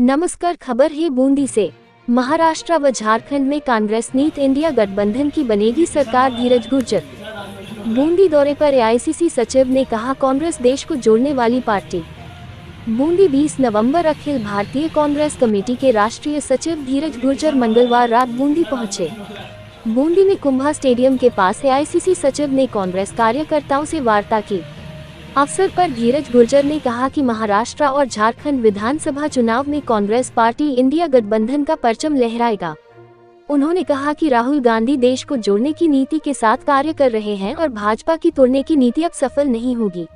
नमस्कार, खबर है बूंदी से। महाराष्ट्र व झारखंड में कांग्रेस नीत इंडिया गठबंधन की बनेगी सरकार, धीरज गुर्जर। बूंदी दौरे पर एआईसीसी सचिव ने कहा, कांग्रेस देश को जोड़ने वाली पार्टी। बूंदी 20 नवंबर अखिल भारतीय कांग्रेस कमेटी के राष्ट्रीय सचिव धीरज गुर्जर मंगलवार रात बूंदी पहुंचे। बूंदी में कुंभा स्टेडियम के पास एआईसीसी सचिव ने कांग्रेस कार्यकर्ताओं से वार्ता की। अवसर पर धीरज गुर्जर ने कहा कि महाराष्ट्र और झारखंड विधानसभा चुनाव में कांग्रेस पार्टी इंडिया गठबंधन का परचम लहराएगा। उन्होंने कहा कि राहुल गांधी देश को जोड़ने की नीति के साथ कार्य कर रहे हैं और भाजपा की तोड़ने की नीति अब सफल नहीं होगी।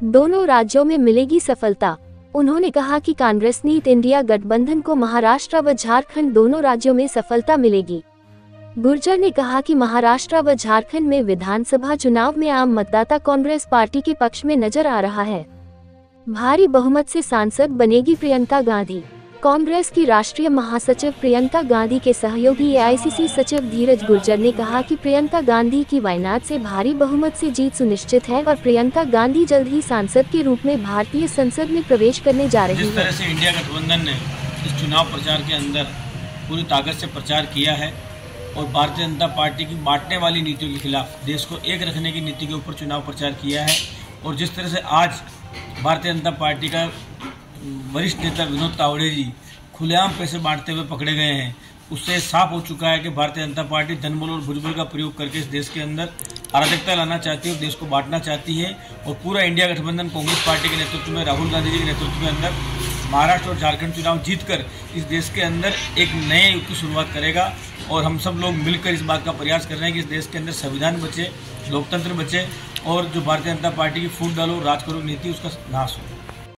दोनों राज्यों में मिलेगी सफलता। उन्होंने कहा कि कांग्रेस नीत इंडिया गठबंधन को महाराष्ट्र व झारखंड दोनों राज्यों में सफलता मिलेगी। गुर्जर ने कहा कि महाराष्ट्र व झारखंड में विधानसभा चुनाव में आम मतदाता कांग्रेस पार्टी के पक्ष में नजर आ रहा है। भारी बहुमत से सांसद बनेगी प्रियंका गांधी। कांग्रेस की राष्ट्रीय महासचिव प्रियंका गांधी के सहयोगी एआईसीसी सचिव धीरज गुर्जर ने कहा कि प्रियंका गांधी की वायनाड से भारी बहुमत से जीत सुनिश्चित है और प्रियंका गांधी जल्द ही सांसद के रूप में भारतीय संसद में प्रवेश करने जा रही है। जिस तरह से इंडिया गठबंधन ने इस चुनाव प्रचार के अंदर पूरी ताकत से प्रचार किया है और भारतीय जनता पार्टी की बांटने वाली नीतियों के खिलाफ देश को एक रखने की नीति के ऊपर चुनाव प्रचार किया है, और जिस तरह से आज भारतीय जनता पार्टी का वरिष्ठ नेता विनोद तावड़े जी खुलेआम पैसे बांटते हुए पकड़े गए हैं, उससे साफ हो चुका है कि भारतीय जनता पार्टी धनबल और भुजबल का प्रयोग करके इस देश के अंदर अराजकता लाना चाहती है और देश को बांटना चाहती है। और पूरा इंडिया गठबंधन कांग्रेस पार्टी के नेतृत्व में, राहुल गांधी जी के नेतृत्व के अंदर महाराष्ट्र और झारखंड चुनाव जीतकर इस देश के अंदर एक नए युग की शुरुआत करेगा। और हम सब लोग मिलकर इस बात का प्रयास कर रहे हैं कि इस देश के अंदर संविधान बचे, लोकतंत्र बचे और जो भारतीय जनता पार्टी की फूट डालो राज करो नीति उसका नाश हो।